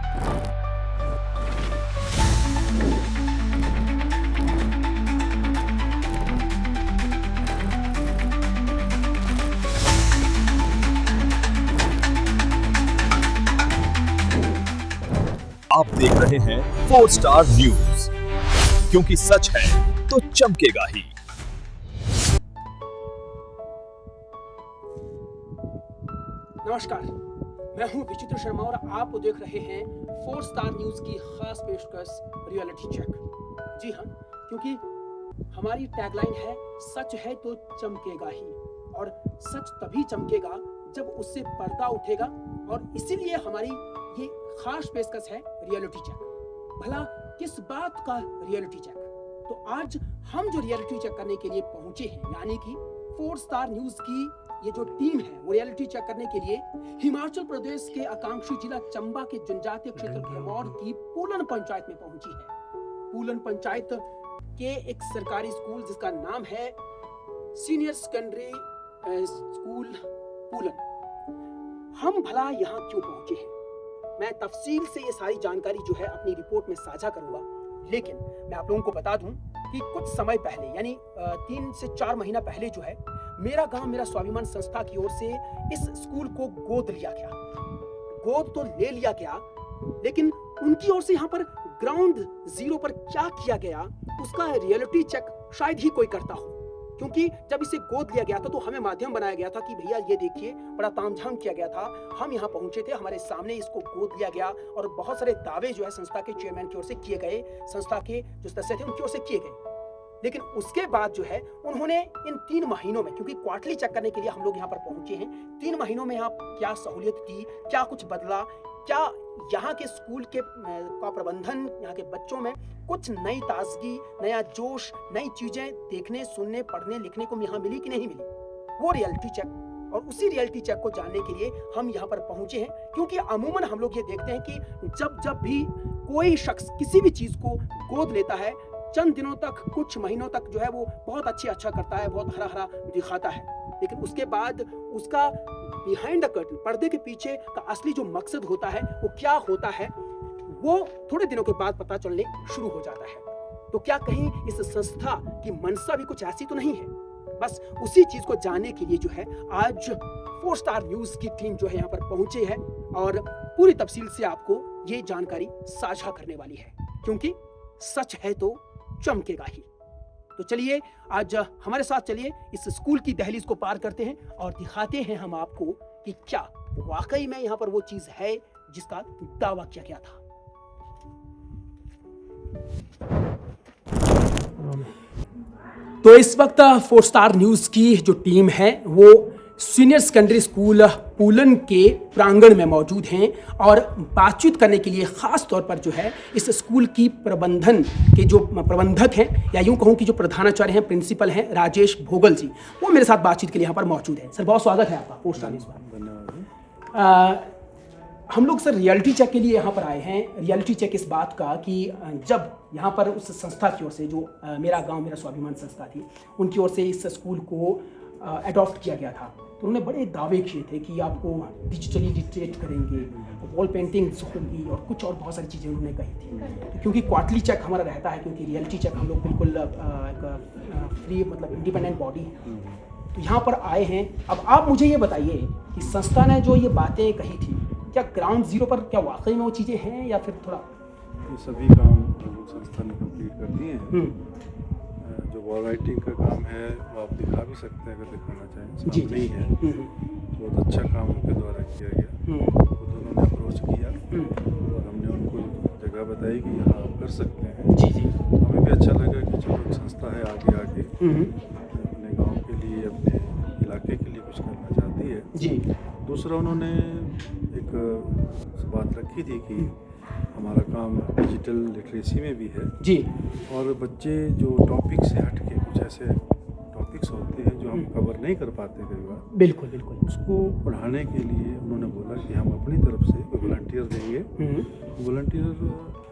आप देख रहे हैं 4 स्टार न्यूज, क्योंकि सच है तो चमकेगा ही। नमस्कार, मैं हूं विचित्र शर्मा और आप देख रहे हैं 4 स्टार न्यूज की खास पेशकश रियलिटी चेक। जी हां, क्योंकि हमारी टैगलाइन है सच है तो चमकेगा ही, और सच तभी चमकेगा जब उससे पर्दा उठेगा, और इसीलिए हमारी ये खास पेशकश है रियलिटी चेक। भला किस बात का रियलिटी चेक? तो आज हम जो रियलिटी चेक करने के लिए पहुंचे हैं, यानी कि 4 स्टार न्यूज की ये जो टीम है वो रियलिटी चेक करने के लिए हिमाचल प्रदेश के आकांक्षी जिला चंबा के जनजातीय क्षेत्र भरमौर की पूलन पंचायत में पहुंची है। पूलन पंचायत के एक सरकारी स्कूल जिसका नाम है सीनियर सेकेंडरी स्कूल पूलन। हम भला यहाँ क्यों पहुंचे हैं, मैं तफसील से ये सारी जानकारी जो है अपनी रिपोर्ट में साझा करूंगा, लेकिन मैं आप लोगों को बता दूं कि कुछ समय पहले, यानी 3 से 4 महीना पहले जो है, मेरा गांव मेरा स्वाभिमान संस्था की ओर से इस स्कूल को गोद लिया गया। गोद तो ले लिया गया, लेकिन उनकी ओर से यहाँ पर ग्राउंड जीरो पर क्या किया गया उसका रियलिटी चेक शायद ही कोई करता हो, क्योंकि जब इसे गोद लिया गया था तो हमें माध्यम बनाया गया था कि भैया ये देखिए, बड़ा तामझाम किया गया था। हम यहाँ पहुंचे थे, हमारे सामने इसको गोद लिया गया, और बहुत सारे दावे जो है संस्था के चेयरमैन की ओर से किए गए, संस्था के जो सदस्य थे उनकी ओर से किए गए। लेकिन उसके बाद जो है उन्होंने इन 3 महीनों में, क्योंकि क्वार्टरली चेक करने के लिए हम लोग यहाँ पर पहुंचे हैं, 3 महीनों में यहाँ क्या सहूलियत की, क्या कुछ बदला, क्या यहाँ के स्कूल के का प्रबंधन, यहाँ के बच्चों में कुछ नई ताजगी, नया जोश, नई चीजें देखने, सुनने, पढ़ने, लिखने को यहाँ मिली कि नहीं मिली, वो रियलिटी चेक। और उसी रियलिटी चेक को जानने के लिए हम यहाँ पर पहुंचे हैं, क्योंकि अमूमन हम लोग ये देखते हैं कि जब भी कोई शख्स किसी भी चीज को गोद लेता है, चंद दिनों तक, कुछ महीनों तक जो है वो बहुत अच्छा करता है, बहुत हरा हरा दिखाता है, लेकिन उसके बाद उसका बिहाइंड द कर्टन, पर्दे के पीछे का असली जो मकसद होता है वो क्या होता है, वो थोड़े दिनों के बाद पता चलने शुरू हो जाता है। तो क्या कहीं इस संस्था की मंशा भी कुछ ऐसी तो नहीं है? बस उसी चीज को जानने के लिए जो है आज 4 स्टार न्यूज की टीम जो है यहाँ पर पहुंची है, और पूरी तफसील से आपको ये जानकारी साझा करने वाली है, क्योंकि सच है तो चमकेगा ही। तो चलिए आज हमारे साथ चलिए इस स्कूल की दहलीज को पार करते हैं और दिखाते हैं हम आपको कि क्या वाकई में यहाँ पर वो चीज है जिसका दावा किया गया था। तो इस वक्त 4 स्टार न्यूज की जो टीम है वो सीनियर सेकेंडरी स्कूल पूलन के प्रांगण में मौजूद हैं, और बातचीत करने के लिए ख़ास तौर पर जो है इस स्कूल की प्रबंधन के जो प्रबंधक हैं, या यूं कहूं कि जो प्रधानाचार्य हैं, प्रिंसिपल हैं, राजेश भोगल जी, वो मेरे साथ बातचीत के लिए यहाँ पर मौजूद हैं। सर बहुत स्वागत है आपका 4 स्टार न्यूज़ पर। धन्यवाद। हम लोग सर रियलिटी चेक के लिए यहाँ पर आए हैं। रियलिटी चेक इस बात का कि जब यहाँ पर उस संस्था की ओर से, जो मेरा गाँव मेरा स्वाभिमान संस्था थी, उनकी ओर से इस स्कूल को अडॉप्ट किया गया था, तो उन्होंने बड़े दावे किए थे कि आपको डिजिटली लिटरेट करेंगे, वॉल पेंटिंग्स होंगी, और कुछ और बहुत सारी चीज़ें उन्होंने कही थी। तो क्योंकि क्वार्टरली चेक हमारा रहता है, क्योंकि रियलिटी चेक हम लोग बिल्कुल फ्री, मतलब इंडिपेंडेंट बॉडी है, तो यहाँ पर आए हैं। अब आप मुझे ये बताइए कि संस्था ने जो ये बातें कही थी, क्या ग्राउंड जीरो पर क्या वाकई में वो चीज़ें हैं, या फिर थोड़ा? ये सभी काम संस्था ने कंप्लीट कर दिए हैं। जो वॉल राइटिंग का काम है वो आप दिखा भी सकते हैं अगर दिखाना चाहें, जी नहीं है। बहुत अच्छा काम उनके द्वारा किया गया, खुद उन्होंने अप्रोच किया और हमने उनको जगह बताई कि यहाँ आप कर सकते हैं। जी। हमें भी अच्छा लगा कि चलो एक संस्था है आगे अपने गांव के लिए, अपने इलाके के लिए कुछ करना चाहती है। जी। दूसरा उन्होंने एक बात रखी थी कि हमारा काम डिजिटल लिटरेसी में भी है जी, और बच्चे जो टॉपिक से हट के कुछ ऐसे टॉपिक्स होते हैं जो हम कवर नहीं कर पाते कई बार, बिल्कुल, उसको पढ़ाने के लिए उन्होंने बोला कि हम अपनी तरफ से कोई वॉलंटियर देंगे। वॉलंटियर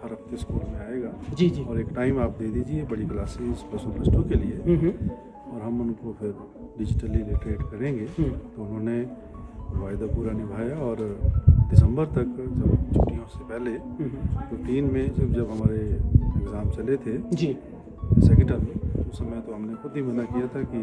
हर हफ्ते स्कूल में आएगा जी, और एक टाइम आप दे दीजिए बड़ी क्लासेस +1 +2 के लिए, और हम उनको फिर डिजिटली लिटरेट करेंगे। तो उन्होंने वायदा पूरा निभाया और दिसंबर तक जब छुट्टियाँ से पहले रूटीन में जब हमारे एग्ज़ाम चले थे जी सेकेंड टर्म में, उस समय तो हमने खुद ही मना किया था कि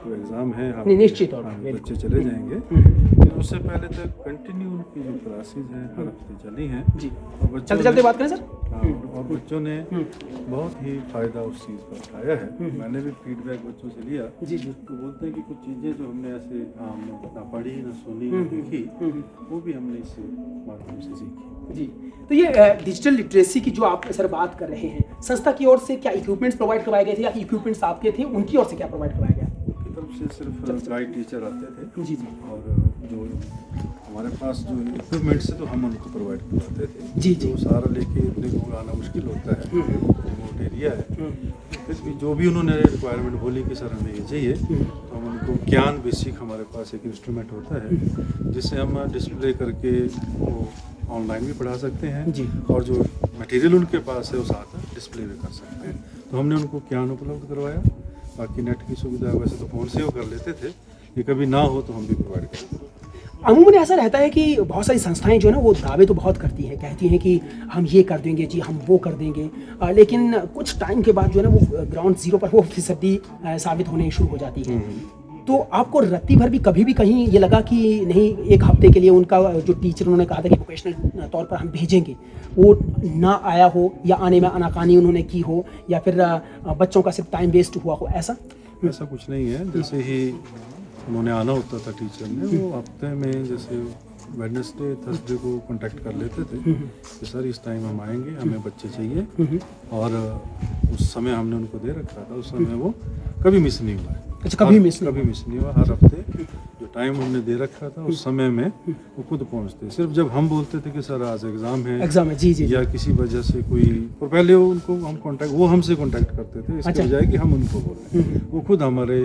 वो एग्ज़ाम है, आप नहीं, निश्चित तौर पर, हाँ, बिल्कुल। बच्चे चले जाएंगे। लेकिन उससे पहले तक कंटिन्यू उनकी जो क्लासेज हैं हर हफ्ते चली हैं जी। और बच्चों चलते चलते ने- बात करें सर। हाँ, और बच्चों ने बहुत ही फ़ायदा उस चीज़ का उठाया है। मैंने भी फीडबैक बच्चों से लिया, जी जी तो बोलते हैं कि कुछ चीज़ें जो हमने ऐसे हमने ना पढ़ी ना सुनी ना देखी, वो भी हमने इस माध्यम से सीखी। जी। तो ये डिजिटल लिटरेसी की जो आप सर बात कर रहे हैं, संस्था की ओर से क्या इक्विपमेंट्स प्रोवाइड करवाए गए थे या इक्विपमेंट्स आपके थे, उनकी ओर से क्या प्रोवाइड करवाया गया? उनकी तरफ से सिर्फ गाइड टीचर आते थे जी जी और जो हमारे पास जो इक्विपमेंट्स है तो हम उनको प्रोवाइड करवाते थे। जी, जी। तो सारा लेके अपने को आना मुश्किल होता है, रिमोट एरिया है। फिर भी जो भी उन्होंने रिक्वायरमेंट बोली कि सर हमें ये चाहिए, तो हम उनको ज्ञान बेसिक हमारे पास एक इंस्ट्रूमेंट होता है जिससे हम डिस्प्ले करके वो ऑनलाइन भी पढ़ा सकते हैं जी। और जो मटेरियल उनके पास है वो साथ डिस्प्ले भी कर सकते हैं। तो हमने उनको ज्ञान उपलब्ध करवाया। बाकी नेट की सुविधा वैसे तो फ़ोन से वो कर लेते थे, ये कभी ना हो तो हम भी प्रोवाइड करते हैं। अमूमन ऐसा रहता है कि बहुत सारी संस्थाएं जो है ना वो दावे तो बहुत करती हैं, कहती हैं कि हम ये कर देंगे जी, हम वो कर देंगे, लेकिन कुछ टाइम के बाद जो है ना वो ग्राउंड जीरो पर वो फीसदी साबित होने शुरू हो जाती है। तो आपको रत्ती भर भी कभी भी कहीं ये लगा कि नहीं, एक हफ्ते के लिए उनका जो टीचर उन्होंने कहा था कि वोकेशनल तौर पर हम भेजेंगे, वो ना आया हो या आने में आनाकानी उन्होंने की हो या फिर बच्चों का सिर्फ टाइम वेस्ट हुआ हो, ऐसा? ऐसा कुछ नहीं है। जैसे ही उन्होंने आना होता था टीचर ने, वो हफ्ते में जैसे वेडनेसडे थर्सडे को कांटेक्ट कर लेते थे कि सर इस टाइम हम आएंगे, हमें बच्चे चाहिए, और उस समय हमने उनको दे रखा था। उस समय वो कभी मिस नहीं हुआ है। अच्छा, कभी मिस नहीं हुआ। हर हफ्ते जो टाइम हमने दे रखा था उस समय में वो खुद पहुंचते। सिर्फ जब हम बोलते थे कि सर आज एग्ज़ाम है जी जी या किसी वजह से कोई, और पहले उनको हम कांटेक्ट, वो हमसे कांटेक्ट करते थे, इसके अच्छा। बजाय कि हम उनको बोलें। वो खुद हमारे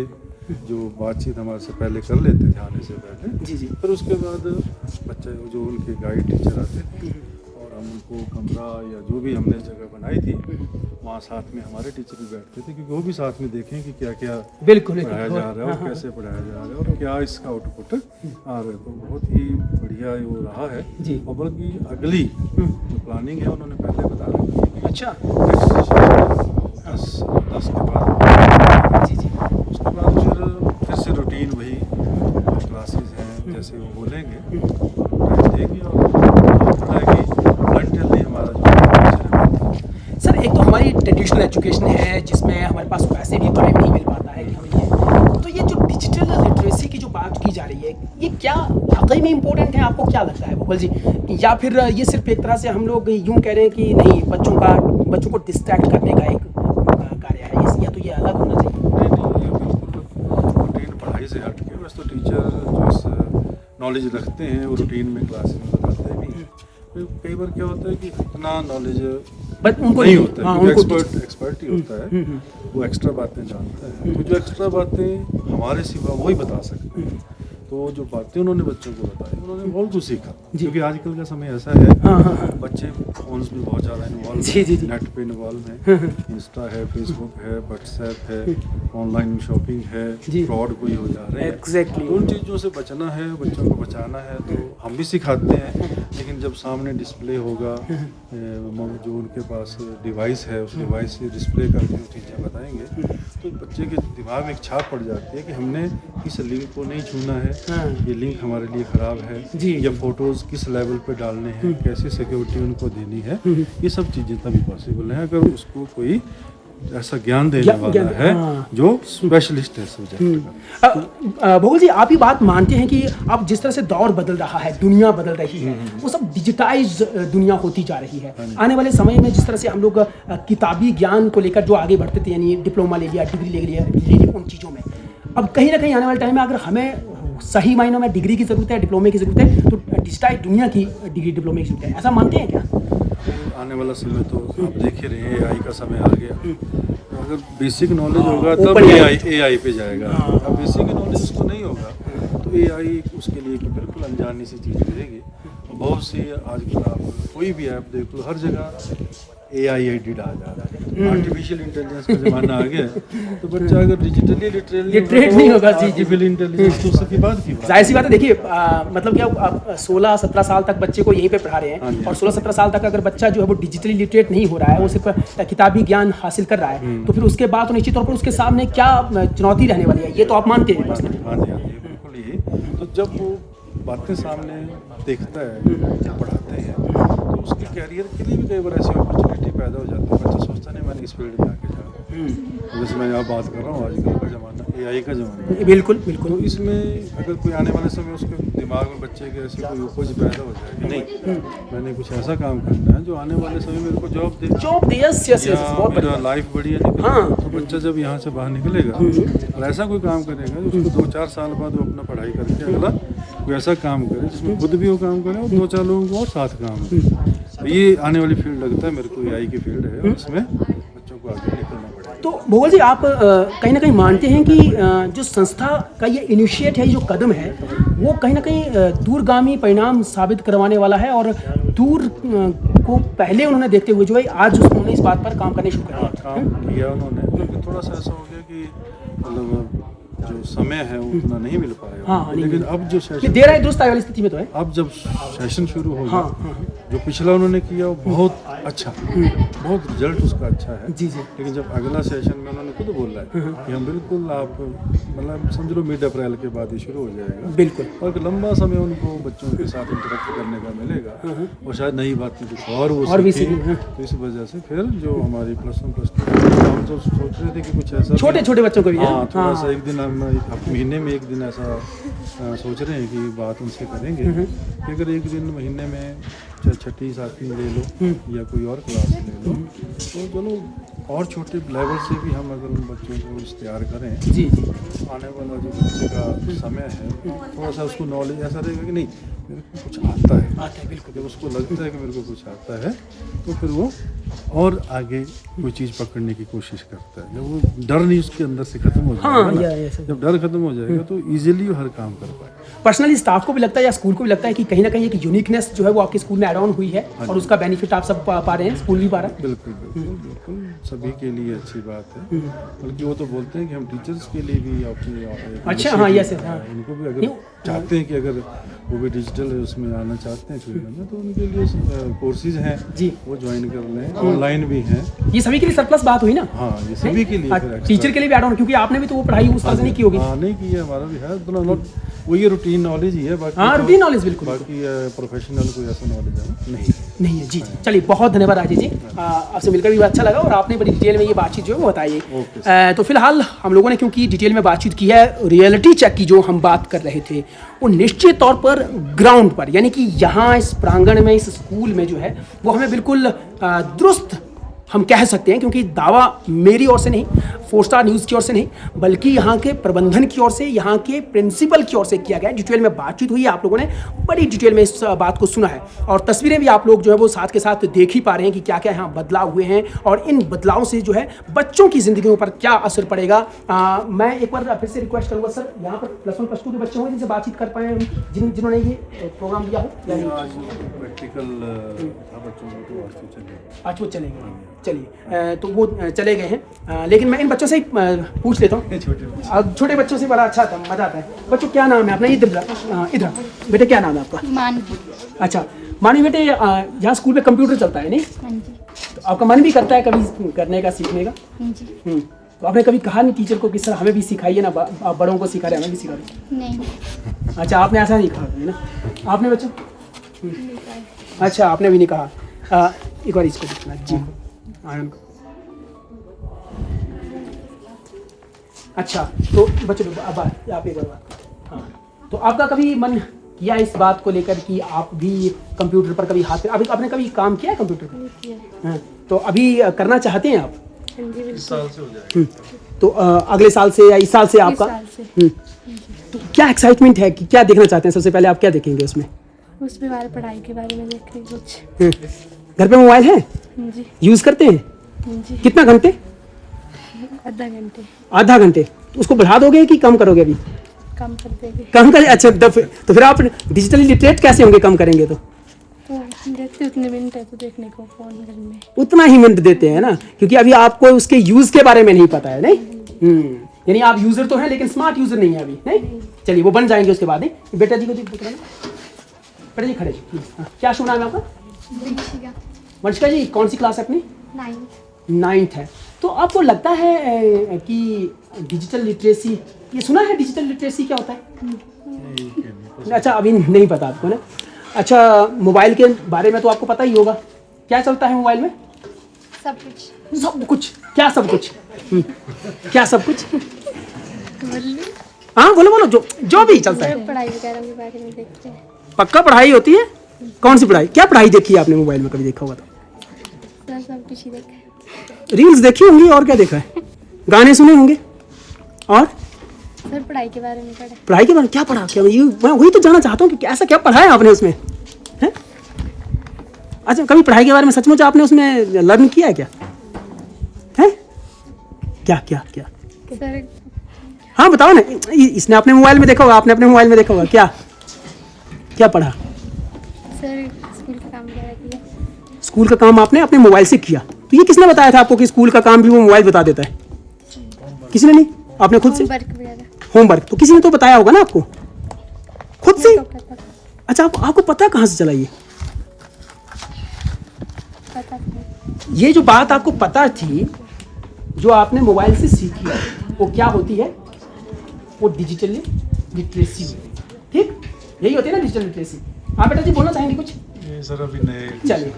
जो बातचीत हमारे से पहले कर लेते थे आने से पहले। जी जी फिर उसके बाद बच्चे जो उनके गाइड टीचर आते थे और हम उनको कमरा या जो भी हमने जगह बनाई थी वहाँ साथ में हमारे टीचर भी बैठते थे, क्योंकि वो भी साथ में देखें कि क्या क्या बिल्कुल पढ़ाया जा रहा है और कैसे पढ़ाया जा रहा है और क्या इसका आउटपुट आ रहा है। तो बहुत ही बढ़िया वो रहा है। जी। और बल्कि अगली जो प्लानिंग है उन्होंने पहले बता रखी है कि अच्छा। दस के बाद जी जी उसके बाद फिर से रूटीन वही क्लासेस हैं जैसे वो बोलेंगे टाइम देगी और पढ़ाएगी। वॉलंटियरली हमारा जो टीचर है। सर, एक तो हमारी ट्रेडिशनल एजुकेशन है जिसमें हमारे पास वैसे भी टाइम नहीं मिल पाता है कि हम ये, तो ये जो डिजिटल लिटरेसी की जो बात की जा रही है, ये क्या वाकई में इम्पोर्टेंट है? आपको क्या लगता है भोपाल जी, या फिर ये सिर्फ एक तरह से हम लोग यूँ कह रहे हैं कि नहीं, बच्चों को डिस्ट्रैक्ट करने का एक कार्य है, या तो ये अलग होना चाहिए? नहीं, ये बिल्कुल रूटीन पढ़ाई से हट के, वैसे तो टीचर जो इस नॉलेज रखते हैं वो रूटीन में क्लास में बताते भी हैं। तो कई बार क्या होता है कि इतना नॉलेज बट उनको नहीं होता है, हाँ, क्योंकि उनको एक्सपर्ट ही होता है, वो एक्स्ट्रा बातें जानता है। तो जो एक्स्ट्रा बातें हमारे सिवा वही बता सकते हैं। तो जो बातें उन्होंने बच्चों को बताई, उन्होंने बहुत कुछ सीखा, क्योंकि आजकल का समय ऐसा है बच्चे फोन्स में बहुत ज़्यादा इन्वॉल्व जी, जी, जी। नेट पे इन्वॉल्व हैं। इंस्टा है, फेसबुक है, व्हाट्सएप है, ऑनलाइन शॉपिंग है, जी। फ्रॉड कोई हो जा रहे हैं। Exactly। तो उन चीज़ों से बचना है, बच्चों को बचाना है, तो हम भी सिखाते हैं। लेकिन जब सामने डिस्प्ले होगा, जो उनके पास डिवाइस है, उस डिवाइस से डिस्प्ले करके वो चीज़ें बताएंगे, तो बच्चे के दिमाग में एक छाप पड़ जाती है कि हमने इस लिंक को नहीं छूना है, ये लिंक हमारे लिए ख़राब है, जी। या फोटोज़ किस लेवल पे डालने हैं, कैसे सिक्योरिटी उनको देनी है, ये सब चीज़ें तभी पॉसिबल हैं अगर उसको कोई ऐसा ज्ञान देने वाला है जो स्पेशलिस्ट है सब्जेक्ट का। भोगल जी, आप ये बात मानते हैं कि अब जिस तरह से दौर बदल रहा है, दुनिया बदल रही है, वो सब डिजिटाइज दुनिया होती जा रही है। आने वाले समय में जिस तरह से हम लोग किताबी ज्ञान को लेकर जो आगे बढ़ते थे, यानी डिप्लोमा ले लिया, डिग्री ले लिया उन चीज़ों में, अब कहीं ना कहीं आने वाले टाइम में अगर हमें सही मायनों में डिग्री की ज़रूरत है, डिप्लोमे की ज़रूरत है, तो डिजिटाइज दुनिया की डिग्री डिप्लोमे की ज़रूरत है, ऐसा मानते हैं क्या? आने वाला समय तो आप देख ही रहे हैं, एआई का समय आ गया। तो अगर बेसिक नॉलेज होगा तब एआई पे जाएगा। अब बेसिक नॉलेज उसको नहीं होगा तो एआई उसके लिए बिल्कुल अनजानी सी चीज़ करेगी। बहुत सी आजकल आप कोई भी ऐप देख लो, हर जगह AIID आ जा रहा है, आर्टिफिशियल इंटेलिजेंस का जमाना आ गया है। तो बच्चा अगर डिजिटली लिटरेट नहीं होगा, जी, आर्टिफिशियल इंटेलिजेंस तो उसकी बात की बात। जाहिर सी बात है। देखिए मतलब क्या आप 16-17 साल तक बच्चे को यहीं पे पढ़ा रहे हैं, और 16-17 साल तक अगर बच्चा जो है वो डिजिटली लिटरेट नहीं हो रहा है, वो सिर्फ किताबी ज्ञान हासिल कर रहा है, तो फिर उसके बाद तो निश्चित तौर पर उसके सामने क्या चुनौती रहने वाली है, ये तो आप मानते हैं। हाँ जी, बिल्कुल ही। तो जब वो बातें सामने देखता है, पढ़ाते हैं, तो उसके कैरियर के लिए भी कई बार ऐसी अपॉर्चुनिटी पैदा हो जाती है। बच्चा सोचता नहीं मैंने इस फील्ड में आके जाना। जैसे मैं यहाँ बात कर रहा हूँ, आजकल का ज़माना AI का ज़माना है। बिल्कुल बिल्कुल। तो इसमें अगर कोई आने वाले समय उसके दिमाग में बच्चे के ऐसी कोई उपज पैदा हो जाए कि नहीं मैंने कुछ ऐसा काम करना है जो आने वाले समय मेरे को जॉब दे, यस यस यस, बहुत मेरा बढ़िया। लाइफ बढ़िया निकले। हाँ। तो बच्चा जब यहाँ से बाहर निकलेगा और ऐसा कोई काम करेगा जो उसको 2-4 साल बाद वो अपना पढ़ाई करके अगला कोई ऐसा काम करे जिसमें खुद भी वो काम करे और 2-4 लोगों को और साथ काम करे। तो ये आने वाली फील्ड लगता है मेरे को, AI की फील्ड है, और इसमें बच्चों को आगे निकलना पड़ेगा। तो भोगल जी, आप कहीं ना कहीं मानते हैं कि जो संस्था का ये इनिशिएट है, जो कदम है, वो कहीं ना कहीं दूरगामी परिणाम साबित करवाने वाला है, और दूर को पहले उन्होंने देखते हुए जो है आज उन्होंने इस बात पर काम करने शुरू कर दिया। काम किया उन्होंने, लेकिन थोड़ा सा ऐसा हो गया कि मतलब जो समय है वो उतना नहीं मिल पाया। हाँ, नहीं लेकिन मिल- अब जो ये सेशन देर है दुरुस्त आने वाली स्थिति में तो है। अब जब सेशन शुरू हो गया, हाँ, जो पिछला उन्होंने किया वो बहुत अच्छा, बहुत रिजल्ट उसका अच्छा है। जी जी। लेकिन जब अगला सेशन में उन्होंने खुद बोला है कि हम बिल्कुल आप मतलब समझ लो मिड अप्रैल के बाद ही शुरू हो जाएगा, बिल्कुल। और एक लंबा समय उनको बच्चों के साथ इंटरेक्ट करने का मिलेगा, और शायद नई बातें कुछ और वो और भी सीखें। सीखें, हाँ। तो इस वजह से फिर जो हमारी +1 +2 हम तो सोच रहे थे कि कुछ ऐसा छोटे छोटे बच्चों को भी है। हाँ, थोड़ा हाँ। सा एक दिन हम महीने में एक दिन ऐसा सोच रहे हैं कि बात उनसे करेंगे कि अगर एक दिन महीने में चाहे 6ठी 7वीं ले लो या कोई और क्लास ले लो, तो चलो और छोटे लेवल से भी हम अगर उन बच्चों को तैयार करें, जी जी। आने वाला जो बच्चे का समय है थोड़ा सा उसको नॉलेज ऐसा रहेगा कि नहीं मेरे को कुछ आता है। बिल्कुल। जब उसको लगता है कि मेरे को कुछ आता है तो फिर वो और आगे कोई चीज़ पकड़ने की कोशिश करता है। जब वो डर नहीं उसके अंदर से खत्म हो हाँ, जाएगा ना, या सर। जब डर खत्म हो जाएगा तो इजीली वो हर काम कर पाएगा। पर्सनली स्टाफ को भी लगता है या स्कूल को भी लगता है कि कहीं ना कहीं एक यूनिकनेस जो है वो आपके स्कूल में ऐड ऑन हुई है, और उसका बेनिफिट आप सब पा रहे हैं, स्कूल भी पा रहा है। बिल्कुल बिल्कुल बिल्कुल, सभी के लिए अच्छी बात है। बल्कि वो तो बोलते हैं कि हम टीचर्स के लिए भी अपने अच्छा, हाँ, yes, yes, हाँ। उनको भी अगर चाहते हैं कि अगर वो भी डिजिटल उसमें आना चाहते हैं फील्ड में, तो उनके लिए कोर्सेज हैं जी, वो ज्वाइन कर लें, ऑनलाइन भी हैं। ये सभी के लिए सरप्लस बात हुई ना। हाँ, ये सभी के लिए फिर extra- टीचर के लिए भी ऐड ऑन, क्योंकि आपने भी तो वो पढ़ाई उस तरह से नहीं की होगी। हाँ, नहीं की है, हमारा भी है उतना नॉट, वो ये रूटीन नॉलेज ही है। बाकी हाँ, तो- रूटीन नॉलेज बिल्कुल बाकी प्रोफेशनल कोई ऐसा नॉलेज है नहीं है। जी, चलिए बहुत धन्यवाद राजेश जी, आपसे मिलकर भी अच्छा लगा, और आपने बड़ी डिटेल में ये बातचीत जो है वो बताई। तो फिलहाल हम लोगों ने क्योंकि डिटेल में बातचीत की है, रियलिटी चेक की जो हम बात कर रहे थे, वो निश्चित तौर पर ग्राउंड पर, यानी कि यहाँ इस प्रांगण में, इस स्कूल में जो है वो हमें बिल्कुल दुरुस्त हम कह सकते हैं, क्योंकि दावा मेरी ओर से नहीं, 4 स्टार न्यूज़ की ओर से नहीं, बल्कि यहाँ के प्रबंधन की ओर से, यहाँ के प्रिंसिपल की ओर से किया गया है। डिटेल में बातचीत हुई है, आप लोगों ने बड़ी डिटेल में इस बात को सुना है, और तस्वीरें भी आप लोग जो है वो साथ के साथ देख ही पा रहे हैं कि क्या क्या यहाँ बदलाव हुए हैं, और इन बदलावों से जो है बच्चों की ज़िंदगियों पर क्या असर पड़ेगा। मैं एक बार फिर से रिक्वेस्ट करूँगा सर, यहाँ पर +1 +2 के बच्चे होंगे जिनसे बातचीत कर पाए, जिन्होंने ये प्रोग्राम दिया हो, यानी प्रैक्टिकल बच्चों को तो आज तो चलेगा। आज वो चले गए, चलिए तो वो चले गए हैं, लेकिन मैं इन बच्चों से ही पूछ लेता हूँ। अब छोटे बच्चों से बड़ा अच्छा था, मज़ा आता है। बच्चों क्या नाम है अपना? इधर बेटे, क्या नाम है आपका? मानवी। अच्छा मानवी बेटे, यहाँ स्कूल में कंप्यूटर चलता है नहीं? हाँ जी। तो आपका मन भी करता है कभी करने का, सीखने का? हाँ जी। तो आपने कभी कहा नहीं टीचर को कि सर हमें भी सिखाइए ना, आप बड़ों को सिखा रहे हैं, हमें भी सिखा रहे? नहीं। अच्छा, आपने ऐसा नहीं कहा है ना आपने बच्चों? अच्छा, आपने भी नहीं कहा। एक बार इसको देखना जी, आयन को। अच्छा, तो बच्चों अब आप एक बार, हाँ, तो आपका कभी मन किया इस बात को लेकर कि आप भी कंप्यूटर पर कभी हाथ, अभी आपने कभी काम किया है कंप्यूटर पर? किया। हाँ, तो अभी करना चाहते हैं आप? हाँ जी, बिल्कुल। इस साल से हो जाएगा। तो अगले साल से या इस साल से आपका? इस साल से। तो क्या एक्साइटमेंट है कि क्या देखना चाहते हैं? सबसे पहले आप क्या देखेंगे उसमें? उसमें हमारे पढ़ाई के बारे में देख रहे कुछ। घर पे मोबाइल है, हाँ जी। यूज़ करते हैं? हाँ जी। कितना घंटे? आधा घंटे। आधा घंटे। तो उसको बढ़ा दोगे कि कम करोगे अभी? कम कर देंगे। कम कर, अच्छा तो फिर आप डिजिटली लिटरेट कैसे होंगे कम करेंगे तो? तो देखते उतने मिनट है तो देखने को फोन घर में। उतना ही मिनट देते हैं ना, क्योंकि अभी आपको उसके यूज के बारे में नहीं पता है, नहीं? यानी आप यूजर तो हैं लेकिन स्मार्ट यूजर नहीं है अभी, नहीं? चलिए वो बन जाएंगे उसके बाद, नहीं? बेटा जी को बेटा जी खड़े जी, हाँ। क्या शुभ नाम है आपका? वंशिका जी, कौन सी क्लास है अपनी? 9th है। तो आपको लगता है कि डिजिटल लिटरेसी, ये सुना है डिजिटल लिटरेसी क्या होता है? अच्छा, अभी नहीं पता आपको ना? अच्छा, मोबाइल के बारे में तो आपको पता ही होगा, क्या चलता है मोबाइल में? सब कुछ। सब कुछ? क्या सब कुछ? क्या सब कुछ? हाँ बोलो बोलो, जो भी चलता है। पढ़ाई वगैरह के बारे में देखते हैं। पक्का पढ़ाई होती है? कौन सी पढ़ाई? क्या पढ़ाई देखी है आपने मोबाइल में, कभी देखा होगा तो? सब कुछ ही देखा है। रील्स देखी होंगी, और क्या देखा है? गाने सुने होंगे, और सर पढ़ाई के बारे में पढ़ा। पढ़ाई के बारे में क्या पढ़ा? क्या मैं वही तो जानना चाहता हूँ कि ऐसा क्या पढ़ा है आपने उसमें, है? अच्छा, कभी पढ़ाई के बारे में सचमुच आपने उसमें लर्न किया है क्या? है? क्या क्या क्या? सर हाँ बताओ ना, इसने अपने मोबाइल में देखा होगा, आपने अपने मोबाइल में देखा होगा, क्या क्या पढ़ा? सर स्कूल का काम वगैरह किया। स्कूल का काम आपने अपने मोबाइल से किया? तो ये किसने बताया था आपको कि स्कूल का काम भी वो मोबाइल बता देता है? किसी ने नहीं, आपने खुद से? होमवर्क वगैरह। होमवर्क तो किसी ने तो बताया होगा ना आपको, खुद से? तो पता अच्छा, आपको पता कहाँ से चला नहीं। ये जो बात आपको पता थी, जो आपने मोबाइल से सीखी, वो क्या होती है? वो डिजिटल लिटरेसी, ठीक? यही होती है ना डिजिटल लिटरेसी। हाँ बेटा जी, बोलना चाहेंगे कुछ? ये सर अभी नए चलिए।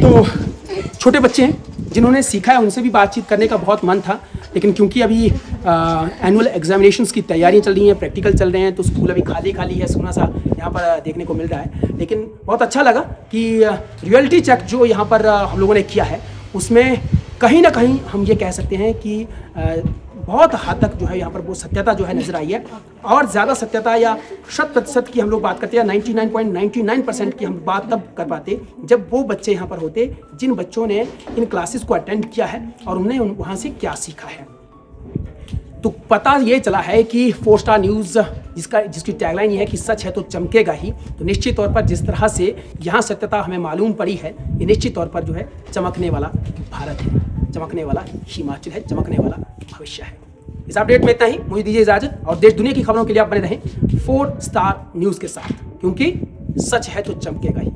तो छोटे बच्चे हैं जिन्होंने सीखा है, उनसे भी बातचीत करने का बहुत मन था, लेकिन क्योंकि अभी एनुअल एग्जामिनेशंस की तैयारियां चल रही हैं, प्रैक्टिकल चल रहे हैं, तो स्कूल अभी खाली खाली है, सोना सा यहाँ पर देखने को मिल रहा है। लेकिन बहुत अच्छा लगा कि रियलिटी चेक जो यहाँ पर हम लोगों ने किया है, उसमें कहीं ना कहीं हम ये कह सकते हैं कि बहुत हद तक जो है यहाँ पर वो सत्यता जो है नजर आई है। और ज़्यादा सत्यता या 100% की हम लोग बात करते हैं, 99.99% की हम बात तब कर पाते जब वो बच्चे यहाँ पर होते जिन बच्चों ने इन क्लासेस को अटेंड किया है और उन्हें वहाँ से क्या सीखा है। तो पता ये चला है कि 4 स्टार न्यूज़ जिसकी टैगलाइन ये है कि सच है तो चमकेगा ही, तो निश्चित तौर पर जिस तरह से यहाँ सत्यता हमें मालूम पड़ी है, ये निश्चित तौर पर जो है चमकने वाला भारत है, चमकने वाला हिमाचल है, चमकने वाला भविष्य है। इस अपडेट में इतना ही, मुझे दीजिए इजाजत, और देश दुनिया की खबरों के लिए आप बने रहें 4 स्टार न्यूज़ के साथ, क्योंकि सच है तो चमकेगा ही।